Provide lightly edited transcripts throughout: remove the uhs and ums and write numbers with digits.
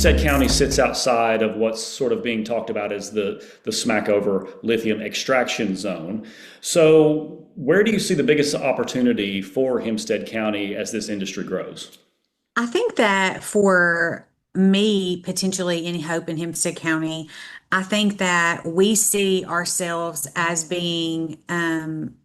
Hempstead County sits outside of what's sort of being talked about as the Smackover lithium extraction zone. So, where do you see the biggest opportunity for Hempstead County as this industry grows? I think that for me, potentially any hope in Hempstead County, I think that we see ourselves as being an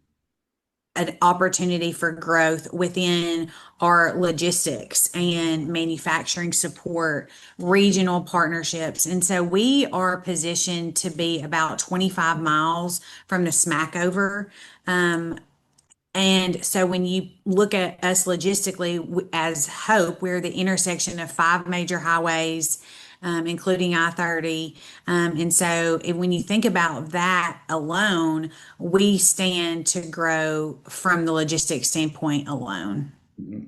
opportunity for growth within our logistics and manufacturing support, regional partnerships. And so we are positioned to be about 25 miles from the Smackover. Um, and so when you look at us logistically as Hope, we're the intersection of five major highways, including I-30. And so when you think about that alone, we stand to grow from the logistics standpoint alone.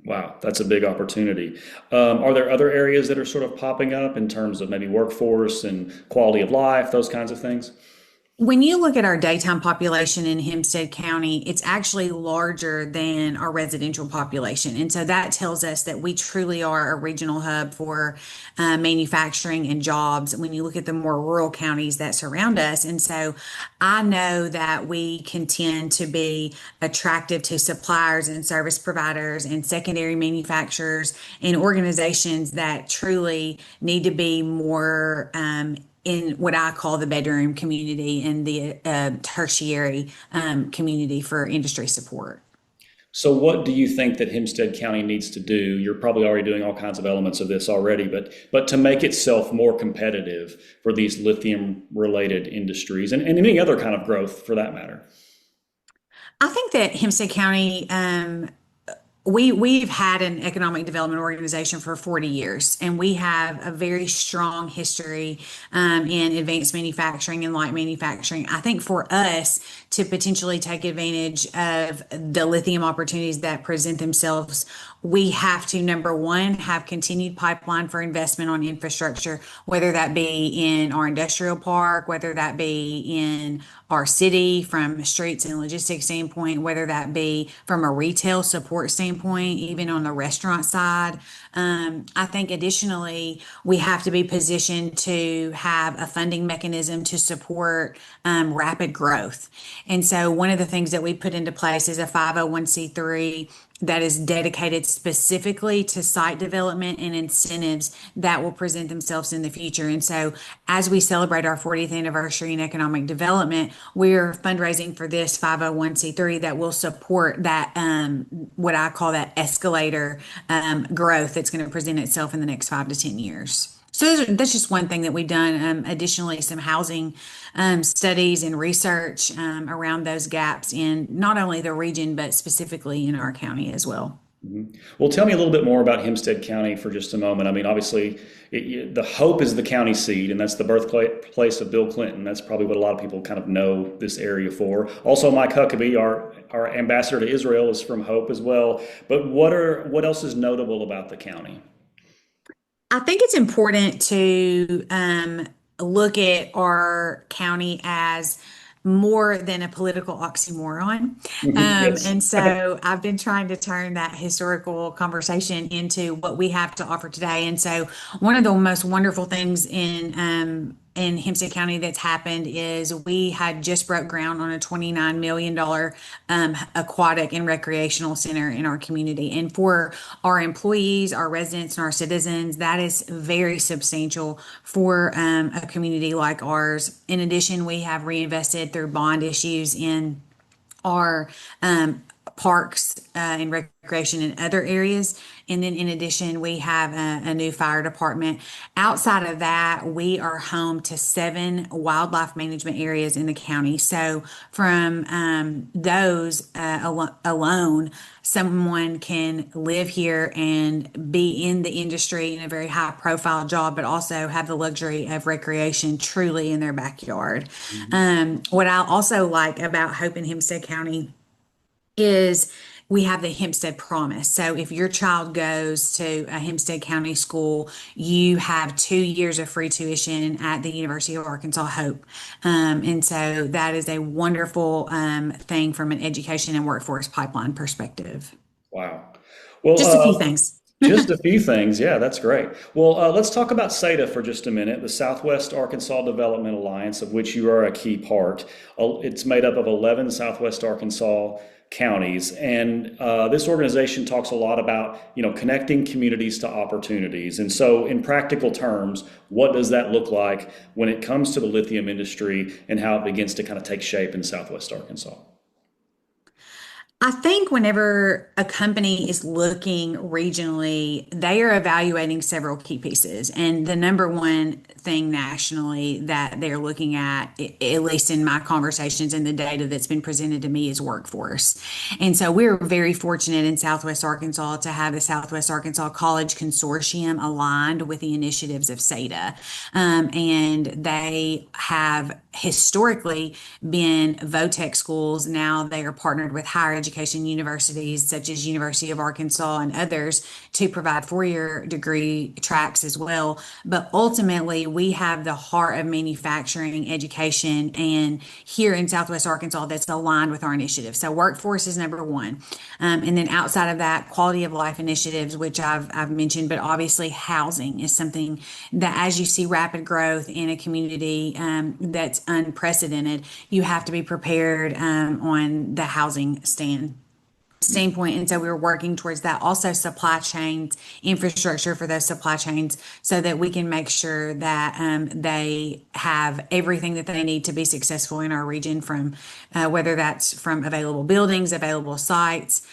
Wow, that's a big opportunity. Are there other areas that are sort of popping up in terms of maybe workforce and quality of life, those kinds of things? When you look at our daytime population in Hempstead County, it's actually larger than our residential population. And so that tells us that we truly are a regional hub for manufacturing and jobs when you look at the more rural counties that surround us. And so I know that we can tend to be attractive to suppliers and service providers and secondary manufacturers and organizations that truly need to be more in what I call the bedroom community and the tertiary community for industry support. So, what do you think that Hempstead County needs to do? You're probably already doing all kinds of elements of this already, but to make itself more competitive for these lithium related industries and any other kind of growth for that matter. I think that Hempstead County we've had an economic development organization for 40 years, and we have a very strong history in advanced manufacturing and light manufacturing. I think for us to potentially take advantage of the lithium opportunities that present themselves, we have to, number one, have continued pipeline for investment on infrastructure, whether that be in our industrial park, whether that be in our city from a streets and logistics standpoint, whether that be from a retail support standpoint, even on the restaurant side. I think additionally, we have to be positioned to have a funding mechanism to support rapid growth. And so one of the things that we put into place is a 501(c)(3) that is dedicated specifically to site development and incentives that will present themselves in the future. And so, as we celebrate our 40th anniversary in economic development, we're fundraising for this 501(c)(3) that will support that, what I call that escalator growth that's going to present itself in the next 5 to 10 years. So that's just one thing that we've done. Additionally, some housing studies and research around those gaps in not only the region, but specifically in our county as well. Well, tell me a little bit more about Hempstead County for just a moment. I mean, obviously, the Hope is the county seat, and that's the birthplace of Bill Clinton. That's probably what a lot of people kind of know this area for. Also, Mike Huckabee, our ambassador to Israel, is from Hope as well. But what else is notable about the county? I think it's important to look at our county as more than a political oxymoron. Yes. And so I've been trying to turn that historical conversation into what we have to offer today. And so one of the most wonderful things in Hempstead County that's happened is we had just broke ground on a $29 million aquatic and recreational center in our community. And for our employees, our residents, and our citizens, that is very substantial for a community like ours. In addition, we have reinvested through bond issues in our parks and recreation in other areas. And then in addition, we have a new fire department. Outside of that, we are home to 7 wildlife management areas in the county. So from those alone, someone can live here and be in the industry in a very high profile job, but also have the luxury of recreation truly in their backyard. What I also like about Hope and Hempstead County is we have the Hempstead Promise. So if your child goes to a Hempstead County school, you have 2 years of free tuition at the University of Arkansas Hope. And so that is a wonderful thing from an education and workforce pipeline perspective. Wow. Well, Just a few things. Just a few things. Yeah, that's great. Well, let's talk about SADA for just a minute, the Southwest Arkansas Development Alliance, of which you are a key part. It's made up of 11 Southwest Arkansas counties, and this organization talks a lot about, connecting communities to opportunities. And so, in practical terms, what does that look like when it comes to the lithium industry and how it begins to kind of take shape in Southwest Arkansas? I think whenever a company is looking regionally, they are evaluating several key pieces. And the number one thing nationally that they're looking at least in my conversations and the data that's been presented to me, is workforce. And so we're very fortunate in Southwest Arkansas to have the Southwest Arkansas College Consortium aligned with the initiatives of SADA. And they have historically been VOTEC schools. Now they are partnered with higher education universities such as University of Arkansas and others to provide four-year degree tracks as well. But ultimately, we have the heart of manufacturing education and here in Southwest Arkansas that's aligned with our initiative. So workforce is number one. And then outside of that, quality of life initiatives, which I've mentioned, but obviously housing is something that as you see rapid growth in a community that's unprecedented, you have to be prepared on the housing standpoint. And so we were working towards that. Also, supply chains, infrastructure for those supply chains, so that we can make sure that they have everything that they need to be successful in our region, from whether that's from available buildings, available sites,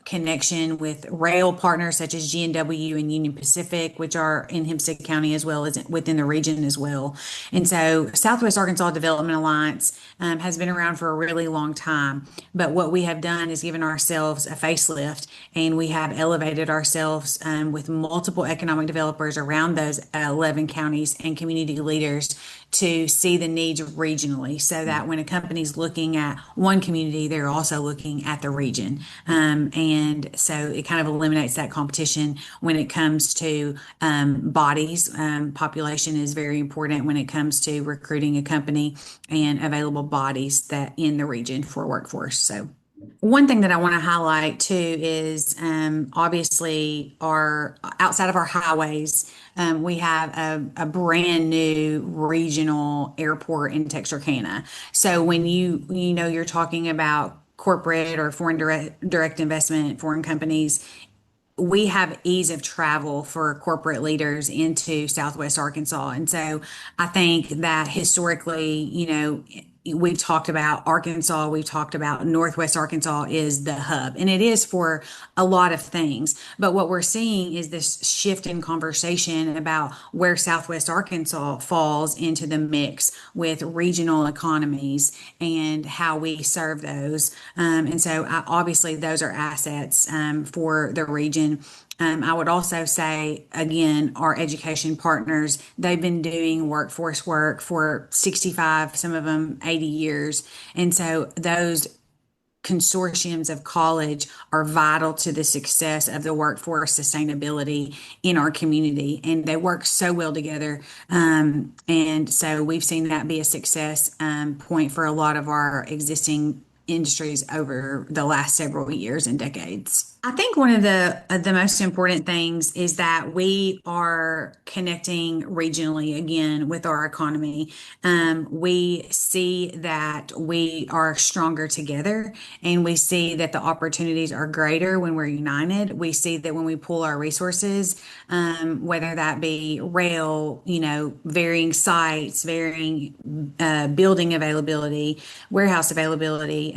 connection with rail partners such as GNW and Union Pacific, which are in Hempstead County as well as within the region as well. And so Southwest Arkansas Development Alliance has been around for a really long time. But what we have done is given ourselves a facelift, and we have elevated ourselves with multiple economic developers around those 11 counties and community leaders to see the needs regionally, so that when a company's looking at one community, they're also looking at the region. And so it kind of eliminates that competition when it comes to bodies. Population is very important when it comes to recruiting a company, and available bodies that in the region for workforce. So one thing that I want to highlight too is obviously our outside of our highways, we have a brand new regional airport in Texarkana. So when you're talking about corporate or foreign direct investment, foreign companies, we have ease of travel for corporate leaders into Southwest Arkansas. And so I think that historically, we've talked about Arkansas, we've talked about Northwest Arkansas is the hub, and it is for a lot of things. But what we're seeing is this shift in conversation about where Southwest Arkansas falls into the mix with regional economies and how we serve those. And so obviously those are assets for the region. I would also say, again, our education partners, they've been doing workforce work for 65, some of them 80 years. And so those consortiums of college are vital to the success of the workforce sustainability in our community. And they work so well together. And so we've seen that be a success point for a lot of our existing industries over the last several years and decades. I think one of the most important things is that we are connecting regionally again with our economy. We see that we are stronger together, and we see that the opportunities are greater when we're united. We see that when we pool our resources, whether that be rail, varying sites, varying building availability, warehouse availability,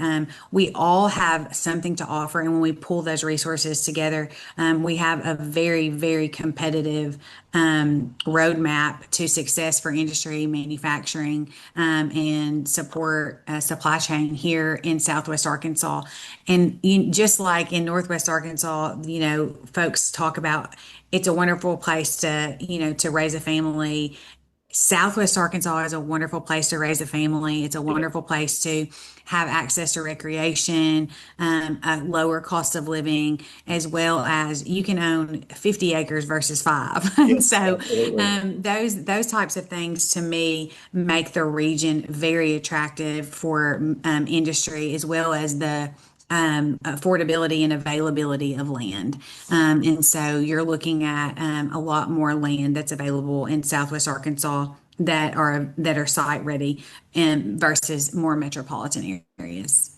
we all have something to offer, and when we pool those resources together, we have a very, very competitive roadmap to success for industry, manufacturing, and support supply chain here in Southwest Arkansas. And just like in Northwest Arkansas, folks talk about it's a wonderful place to raise a family. Southwest Arkansas is a wonderful place to raise a family. It's a wonderful place to have access to recreation, a lower cost of living, as well as you can own 50 acres versus five. Yeah, And so absolutely. those types of things to me make the region very attractive for industry, as well as the affordability and availability of land. And so you're looking at a lot more land that's available in Southwest Arkansas that are site ready, versus more metropolitan areas.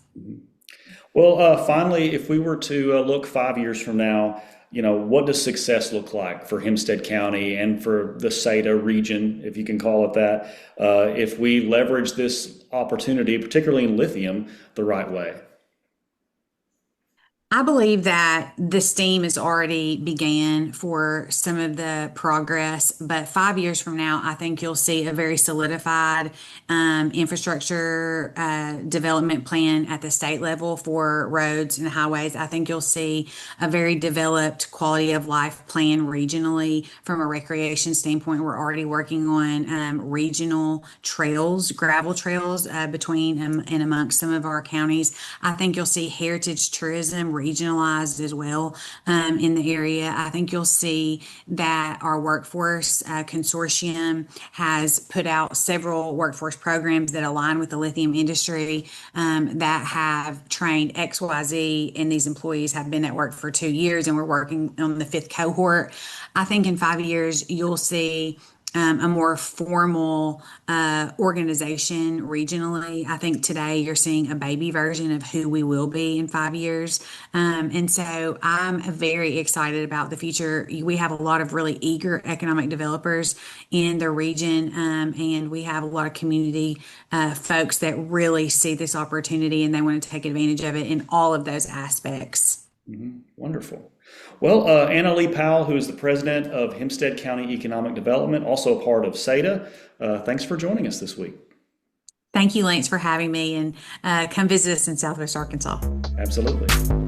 Well, finally, if we were to look 5 years from now, what does success look like for Hempstead County and for the SATA region, if you can call it that, if we leverage this opportunity, particularly in lithium, the right way? I believe that the steam has already began for some of the progress, but 5 years from now, I think you'll see a very solidified infrastructure development plan at the state level for roads and highways. I think you'll see a very developed quality of life plan regionally from a recreation standpoint. We're already working on regional trails, gravel trails between and amongst some of our counties. I think you'll see heritage tourism regionalized as well in the area. I think you'll see that our workforce consortium has put out several workforce programs that align with the lithium industry, that have trained XYZ, and these employees have been at work for 2 years, and we're working on the fifth cohort. I think in 5 years, you'll see a more formal organization regionally. I think today you're seeing a baby version of who we will be in 5 years. And so I'm very excited about the future. We have a lot of really eager economic developers in the region, and we have a lot of community folks that really see this opportunity and they want to take advantage of it in all of those aspects. Wonderful. Well, Anna Lee Powell, who is the president of Hempstead County Economic Development, also a part of SATA, thanks for joining us this week. Thank you, Lance, for having me, and come visit us in Southwest Arkansas. Absolutely.